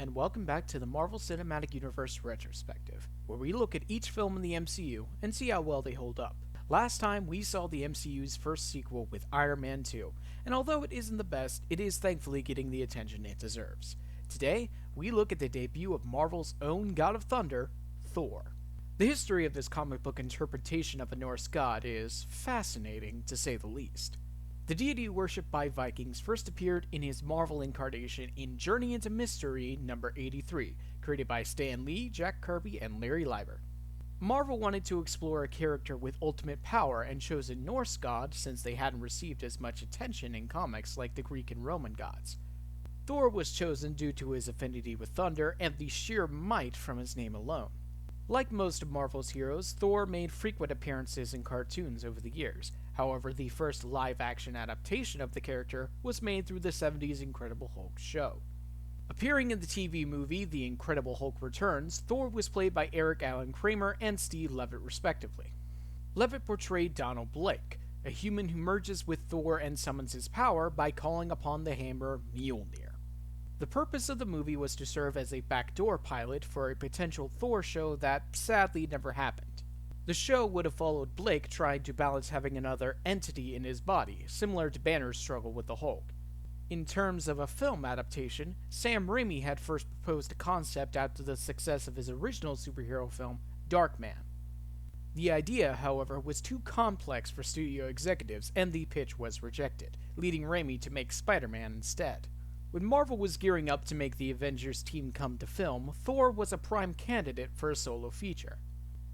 and welcome back to the Marvel Cinematic Universe Retrospective, where we look at each film in the MCU and see how well they hold up. Last time, we saw the MCU's first sequel with Iron Man 2, and although it isn't the best, it is thankfully getting the attention it deserves. Today, we look at the debut of Marvel's own God of Thunder, Thor. The history of this comic book interpretation of a Norse god is fascinating, to say the least. The deity worshipped by Vikings first appeared in his Marvel incarnation in Journey into Mystery number 83, created by Stan Lee, Jack Kirby, and Larry Lieber. Marvel wanted to explore a character with ultimate power and chose a Norse god since they hadn't received as much attention in comics like the Greek and Roman gods. Thor was chosen due to his affinity with thunder and the sheer might from his name alone. Like most of Marvel's heroes, Thor made frequent appearances in cartoons over the years. However, the first live-action adaptation of the character was made through the 70s Incredible Hulk show. Appearing in the TV movie The Incredible Hulk Returns, Thor was played by Eric Allen Kramer and Steve Levitt respectively. Levitt portrayed Donald Blake, a human who merges with Thor and summons his power by calling upon the hammer Mjolnir. The purpose of the movie was to serve as a backdoor pilot for a potential Thor show that sadly never happened. The show would have followed Blake trying to balance having another entity in his body, similar to Banner's struggle with the Hulk. In terms of a film adaptation, Sam Raimi had first proposed a concept after the success of his original superhero film, Darkman. The idea, however, was too complex for studio executives, and the pitch was rejected, leading Raimi to make Spider-Man instead. When Marvel was gearing up to make the Avengers team come to film, Thor was a prime candidate for a solo feature.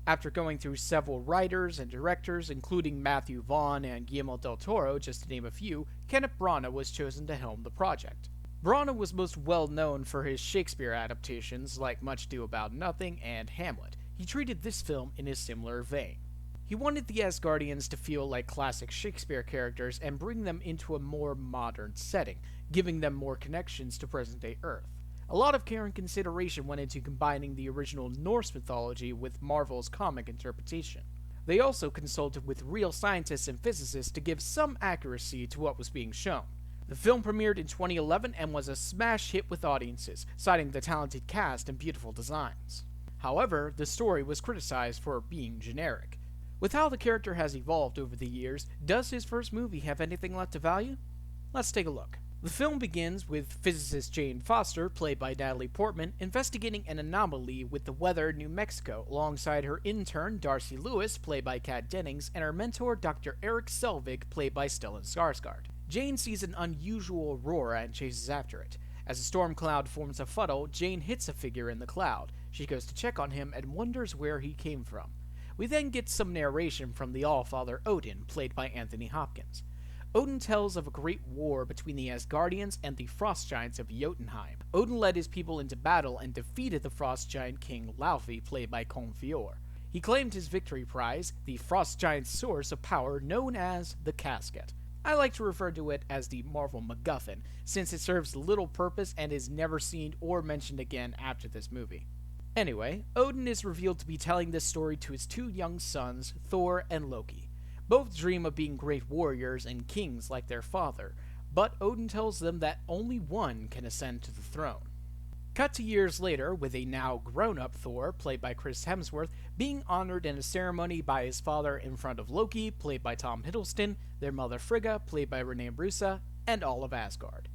After going through several writers and directors, including Matthew Vaughn and Guillermo del Toro, just to name a few, Kenneth Branagh was chosen to helm the project. Branagh was most well known for his Shakespeare adaptations like Much Ado About Nothing and Hamlet. He treated this film in a similar vein. He wanted the Asgardians to feel like classic Shakespeare characters and bring them into a more modern setting, giving them more connections to present-day Earth. A lot of care and consideration went into combining the original Norse mythology with Marvel's comic interpretation. They also consulted with real scientists and physicists to give some accuracy to what was being shown. The film premiered in 2011 and was a smash hit with audiences, citing the talented cast and beautiful designs. However, the story was criticized for being generic. With how the character has evolved over the years, does his first movie have anything left to value? Let's take a look. The film begins with physicist Jane Foster, played by Natalie Portman, investigating an anomaly with the weather in New Mexico, alongside her intern Darcy Lewis, played by Kat Dennings, and her mentor Dr. Eric Selvig, played by Stellan Skarsgård. Jane sees an unusual aurora and chases after it. As a storm cloud forms a funnel, Jane hits a figure in the cloud. She goes to check on him and wonders where he came from. We then get some narration from the Allfather Odin, played by Anthony Hopkins. Odin tells of a great war between the Asgardians and the Frost Giants of Jotunheim. Odin led his people into battle and defeated the Frost Giant King Laufey, played by Confjord. He claimed his victory prize, the Frost Giant's source of power known as the Casket. I like to refer to it as the Marvel MacGuffin, since it serves little purpose and is never seen or mentioned again after this movie. Anyway, Odin is revealed to be telling this story to his two young sons, Thor and Loki. Both dream of being great warriors and kings like their father, but Odin tells them that only one can ascend to the throne. Cut to years later, with a now grown-up Thor, played by Chris Hemsworth, being honored in a ceremony by his father in front of Loki, played by Tom Hiddleston, their mother Frigga, played by Renee Brusa, and all of Asgard.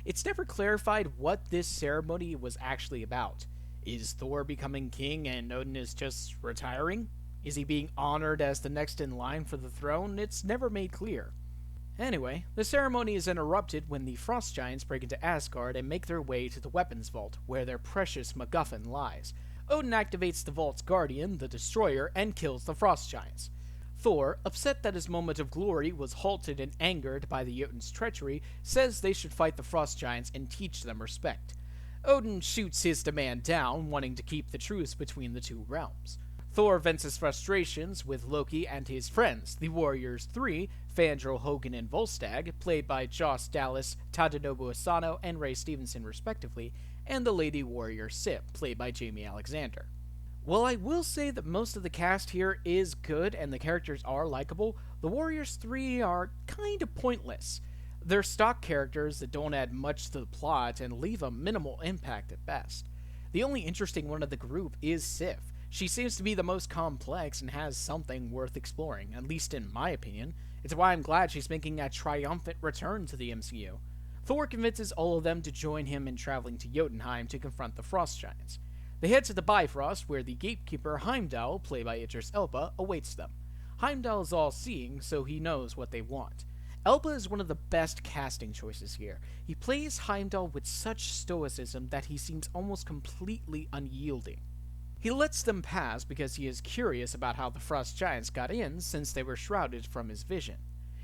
It's never clarified what this ceremony was actually about. Is Thor becoming king and Odin is just retiring? Is he being honored as the next in line for the throne? It's never made clear. Anyway, the ceremony is interrupted when the Frost Giants break into Asgard and make their way to the weapons vault, where their precious MacGuffin lies. Odin activates the vault's guardian, the Destroyer, and kills the Frost Giants. Thor, upset that his moment of glory was halted and angered by the Jotuns' treachery, says they should fight the Frost Giants and teach them respect. Odin shoots his demand down, wanting to keep the truce between the two realms. Thor vents his frustrations with Loki and his friends, the Warriors 3, Fandral, Hogan, and Volstagg, played by Joss Dallas, Tadanobu Asano, and Ray Stevenson respectively, and the Lady Warrior Sif, played by Jamie Alexander. While I will say that most of the cast here is good and the characters are likable, the Warriors 3 are kinda pointless. They're stock characters that don't add much to the plot and leave a minimal impact at best. The only interesting one of the group is Sif. She seems to be the most complex and has something worth exploring, at least in my opinion. It's why I'm glad she's making a triumphant return to the MCU. Thor convinces all of them to join him in traveling to Jotunheim to confront the Frost Giants. They head to the Bifrost, where the gatekeeper Heimdall, played by Idris Elba, awaits them. Heimdall is all-seeing, so he knows what they want. Elba is one of the best casting choices here. He plays Heimdall with such stoicism that he seems almost completely unyielding. He lets them pass because he is curious about how the Frost Giants got in since they were shrouded from his vision.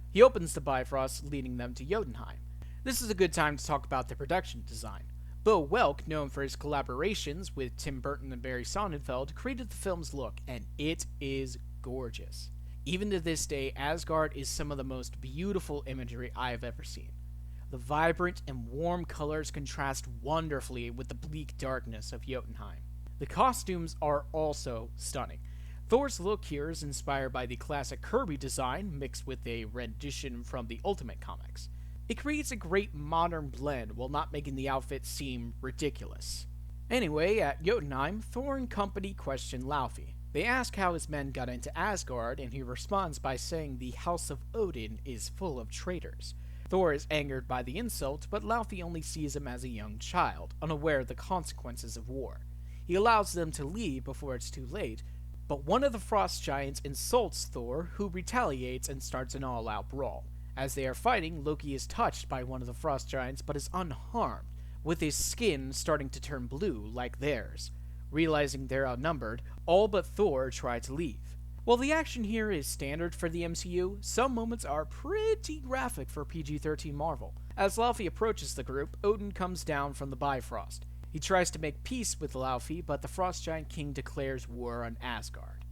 He opens the Bifrost, leading them to Jotunheim. This is a good time to talk about the production design. Bo Welk, known for his collaborations with Tim Burton and Barry Sonnenfeld, created the film's look, and it is gorgeous. Even to this day, Asgard is some of the most beautiful imagery I have ever seen. The vibrant and warm colors contrast wonderfully with the bleak darkness of Jotunheim. The costumes are also stunning. Thor's look here is inspired by the classic Kirby design mixed with a rendition from the Ultimate Comics. It creates a great modern blend while not making the outfit seem ridiculous. Anyway, at Jotunheim, Thor and company question Laufey. They ask how his men got into Asgard, and he responds by saying the House of Odin is full of traitors. Thor is angered by the insult, but Laufey only sees him as a young child, unaware of the consequences of war. He allows them to leave before it's too late, but one of the Frost Giants insults Thor, who retaliates and starts an all-out brawl. As they are fighting, Loki is touched by one of the Frost Giants but is unharmed, with his skin starting to turn blue like theirs. Realizing they're outnumbered, all but Thor try to leave. While the action here is standard for the MCU, some moments are pretty graphic for PG-13 Marvel. As Laufey approaches the group, Odin comes down from the Bifrost. He tries to make peace with Laufey, but the Frost Giant King declares war on Asgard.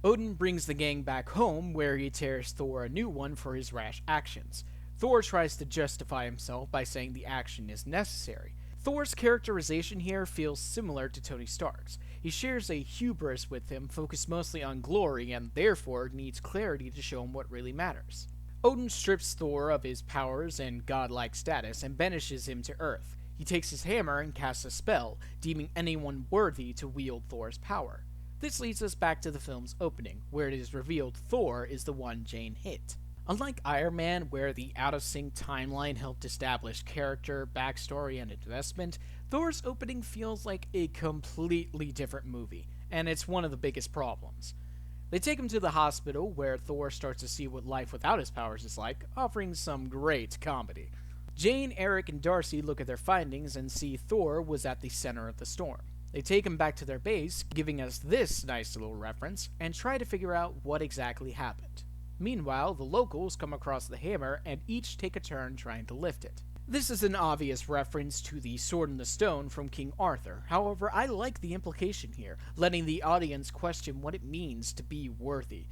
Odin brings the gang back home, where he tears Thor a new one for his rash actions. Thor tries to justify himself by saying the action is necessary. Thor's characterization here feels similar to Tony Stark's. He shares a hubris with him focused mostly on glory and therefore needs clarity to show him what really matters. Odin strips Thor of his powers and godlike status and banishes him to Earth. He takes his hammer and casts a spell, deeming anyone worthy to wield Thor's power. This leads us back to the film's opening, where it is revealed Thor is the one Jane hit. Unlike Iron Man, where the out-of-sync timeline helped establish character, backstory, and investment, Thor's opening feels like a completely different movie, and it's one of the biggest problems. They take him to the hospital, where Thor starts to see what life without his powers is like, offering some great comedy. Jane, Eric, and Darcy look at their findings and see Thor was at the center of the storm. They take him back to their base, giving us this nice little reference, and try to figure out what exactly happened. Meanwhile, the locals come across the hammer and each take a turn trying to lift it. This is an obvious reference to the Sword in the Stone from King Arthur. However, I like the implication here, letting the audience question what it means to be worthy.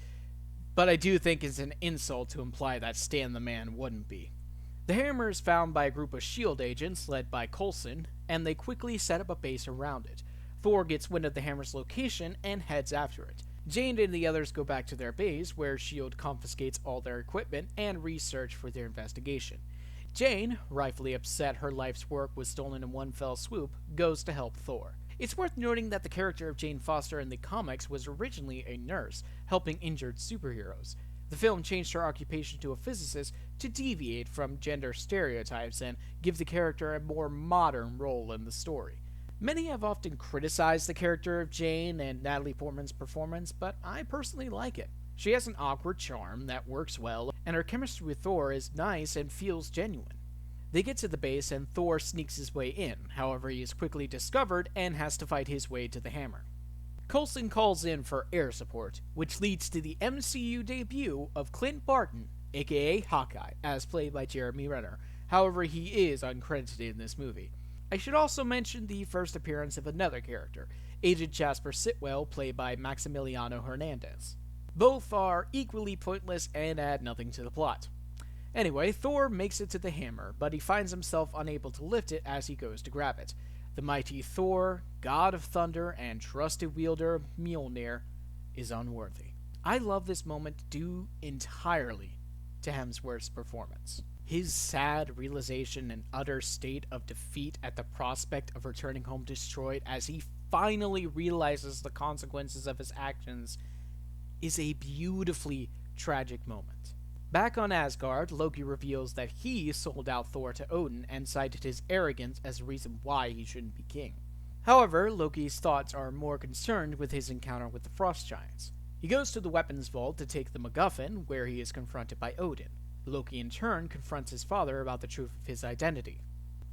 But I do think it's an insult to imply that Stan the Man wouldn't be. The hammer is found by a group of S.H.I.E.L.D. agents led by Coulson, and they quickly set up a base around it. Thor gets wind of the hammer's location and heads after it. Jane and the others go back to their base, where S.H.I.E.L.D. confiscates all their equipment and research for their investigation. Jane, rightfully upset her life's work was stolen in one fell swoop, goes to help Thor. It's worth noting that the character of Jane Foster in the comics was originally a nurse, helping injured superheroes. The film changed her occupation to a physicist to deviate from gender stereotypes and give the character a more modern role in the story. Many have often criticized the character of Jane and Natalie Portman's performance, but I personally like it. She has an awkward charm that works well, and her chemistry with Thor is nice and feels genuine. They get to the base and Thor sneaks his way in, however he is quickly discovered and has to fight his way to the hammer. Coulson calls in for air support, which leads to the MCU debut of Clint Barton, aka Hawkeye, as played by Jeremy Renner. However, he is uncredited in this movie. I should also mention the first appearance of another character, Agent Jasper Sitwell, played by Maximiliano Hernandez. Both are equally pointless and add nothing to the plot. Anyway, Thor makes it to the hammer, but he finds himself unable to lift it as he goes to grab it. The mighty Thor, god of thunder and trusted wielder Mjolnir, is unworthy. I love this moment due entirely to Hemsworth's performance. His sad realization and utter state of defeat at the prospect of returning home destroyed as he finally realizes the consequences of his actions is a beautifully tragic moment. Back on Asgard, Loki reveals that he sold out Thor to Odin and cited his arrogance as a reason why he shouldn't be king. However, Loki's thoughts are more concerned with his encounter with the Frost Giants. He goes to the weapons vault to take the MacGuffin, where he is confronted by Odin. Loki in turn confronts his father about the truth of his identity.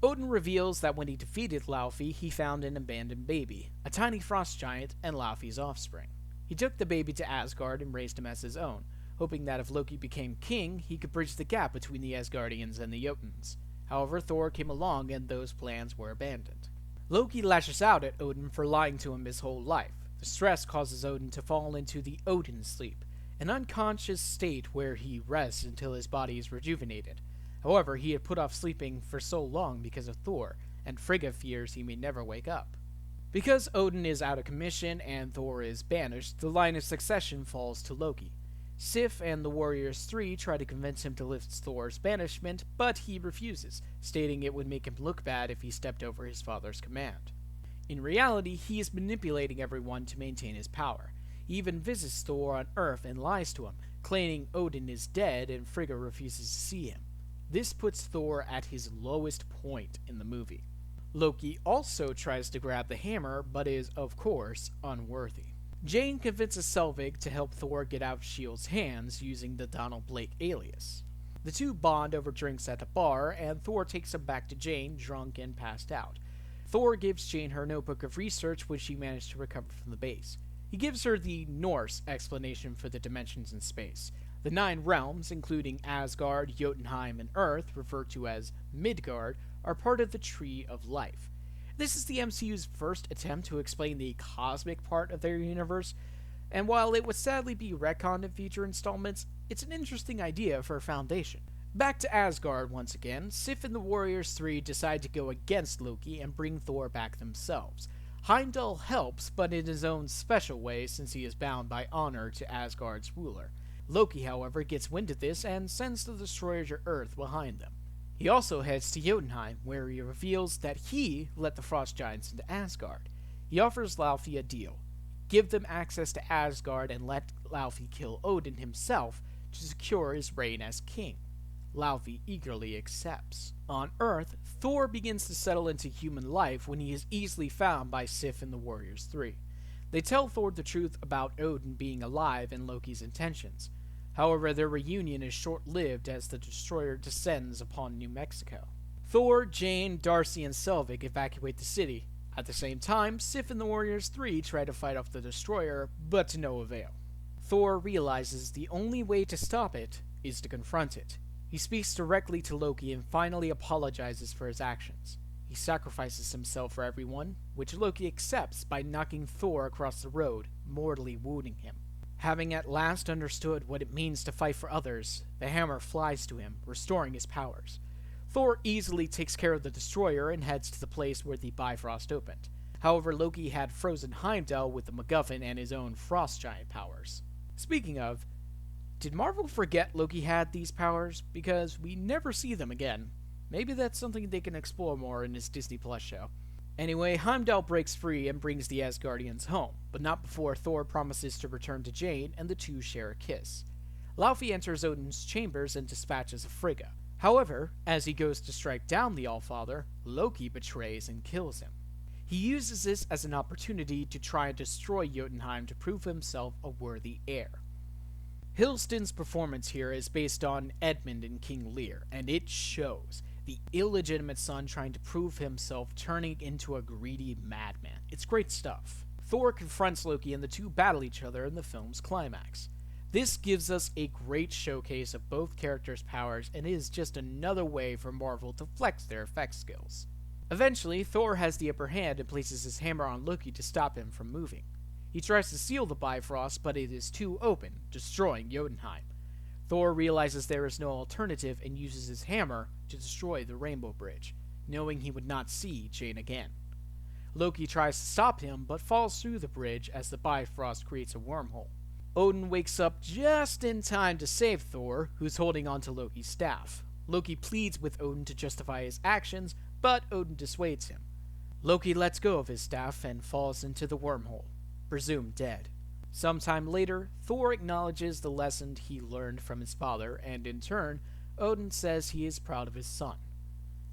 Odin reveals that when he defeated Laufey, he found an abandoned baby, a tiny frost giant, and Laufey's offspring. He took the baby to Asgard and raised him as his own, hoping that if Loki became king, he could bridge the gap between the Asgardians and the Jotuns. However, Thor came along and those plans were abandoned. Loki lashes out at Odin for lying to him his whole life. The stress causes Odin to fall into the Odin sleep, an unconscious state where he rests until his body is rejuvenated. However, he had put off sleeping for so long because of Thor, and Frigga fears he may never wake up. Because Odin is out of commission and Thor is banished, the line of succession falls to Loki. Sif and the Warriors 3 try to convince him to lift Thor's banishment, but he refuses, stating it would make him look bad if he stepped over his father's command. In reality, he is manipulating everyone to maintain his power. He even visits Thor on Earth and lies to him, claiming Odin is dead and Frigga refuses to see him. This puts Thor at his lowest point in the movie. Loki also tries to grab the hammer, but is, of course, unworthy. Jane convinces Selvig to help Thor get out of S.H.I.E.L.D.'s hands using the Donald Blake alias. The two bond over drinks at a bar, and Thor takes him back to Jane, drunk and passed out. Thor gives Jane her notebook of research, which she managed to recover from the base. He gives her the Norse explanation for the dimensions in space. The 9 realms, including Asgard, Jotunheim, and Earth, referred to as Midgard, are part of the Tree of Life. This is the MCU's first attempt to explain the cosmic part of their universe, and while it would sadly be retconned in future installments, it's an interesting idea for a foundation. Back to Asgard once again, Sif and the Warriors 3 decide to go against Loki and bring Thor back themselves. Heimdall helps, but in his own special way since he is bound by honor to Asgard's ruler. Loki, however, gets wind of this and sends the destroyer to Earth behind them. He also heads to Jotunheim, where he reveals that he let the Frost Giants into Asgard. He offers Laufey a deal. Give them access to Asgard and let Laufey kill Odin himself to secure his reign as king. Laufey eagerly accepts. On Earth, Thor begins to settle into human life when he is easily found by Sif and the Warriors 3. They tell Thor the truth about Odin being alive and Loki's intentions. However, their reunion is short-lived as the destroyer descends upon New Mexico. Thor, Jane, Darcy, and Selvig evacuate the city. At the same time, Sif and the Warriors 3 try to fight off the destroyer, but to no avail. Thor realizes the only way to stop it is to confront it. He speaks directly to Loki and finally apologizes for his actions. He sacrifices himself for everyone, which Loki accepts by knocking Thor across the road, mortally wounding him. Having at last understood what it means to fight for others, the hammer flies to him, restoring his powers. Thor easily takes care of the destroyer and heads to the place where the Bifrost opened. However, Loki had frozen Heimdall with the MacGuffin and his own frost giant powers. Speaking of, did Marvel forget Loki had these powers? Because we never see them again. Maybe that's something they can explore more in his Disney Plus show. Anyway, Heimdall breaks free and brings the Asgardians home, but not before Thor promises to return to Jane and the two share a kiss. Laufey enters Odin's chambers and dispatches Frigga. However, as he goes to strike down the Allfather, Loki betrays and kills him. He uses this as an opportunity to try and destroy Jotunheim to prove himself a worthy heir. Hiddleston's performance here is based on Edmund in King Lear, and it shows. The illegitimate son trying to prove himself, turning into a greedy madman. It's great stuff. Thor confronts Loki and the two battle each other in the film's climax. This gives us a great showcase of both characters' powers and is just another way for Marvel to flex their effects skills. Eventually, Thor has the upper hand and places his hammer on Loki to stop him from moving. He tries to seal the Bifrost, but it is too open, destroying Jotunheim. Thor realizes there is no alternative and uses his hammer to destroy the Rainbow Bridge, knowing he would not see Jane again. Loki tries to stop him, but falls through the bridge as the Bifrost creates a wormhole. Odin wakes up just in time to save Thor, who's holding onto Loki's staff. Loki pleads with Odin to justify his actions, but Odin dissuades him. Loki lets go of his staff and falls into the wormhole, presumed dead. Sometime later, Thor acknowledges the lesson he learned from his father, and in turn, Odin says he is proud of his son.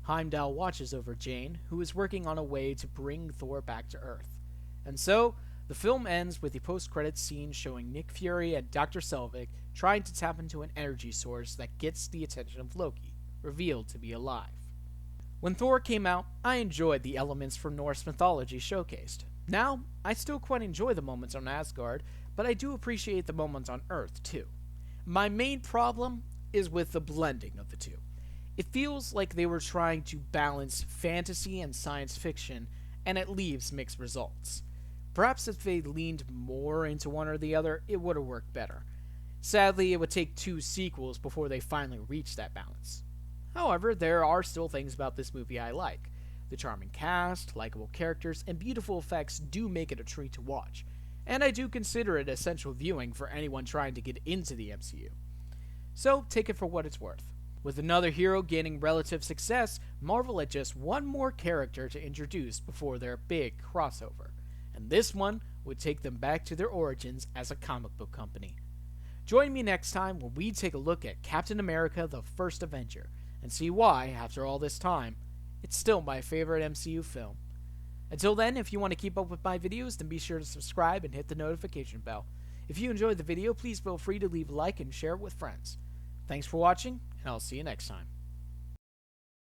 Heimdall watches over Jane, who is working on a way to bring Thor back to Earth. And so, the film ends with a post-credits scene showing Nick Fury and Dr. Selvig trying to tap into an energy source that gets the attention of Loki, revealed to be alive. When Thor came out, I enjoyed the elements from Norse mythology showcased. Now, I still quite enjoy the moments on Asgard, but I do appreciate the moments on Earth too. My main problem is with the blending of the two. It feels like they were trying to balance fantasy and science fiction, and it leaves mixed results. Perhaps if they leaned more into one or the other, it would have worked better. Sadly, it would take 2 sequels before they finally reach that balance. However, there are still things about this movie I like. The charming cast, likable characters, and beautiful effects do make it a treat to watch, and I do consider it essential viewing for anyone trying to get into the MCU. So, take it for what it's worth. With another hero gaining relative success, Marvel had just one more character to introduce before their big crossover, and this one would take them back to their origins as a comic book company. Join me next time when we take a look at Captain America: The First Avenger, and see why, after all this time, it's still my favorite MCU film. Until then, if you want to keep up with my videos, then be sure to subscribe and hit the notification bell. If you enjoyed the video, please feel free to leave a like and share it with friends. Thanks for watching, and I'll see you next time.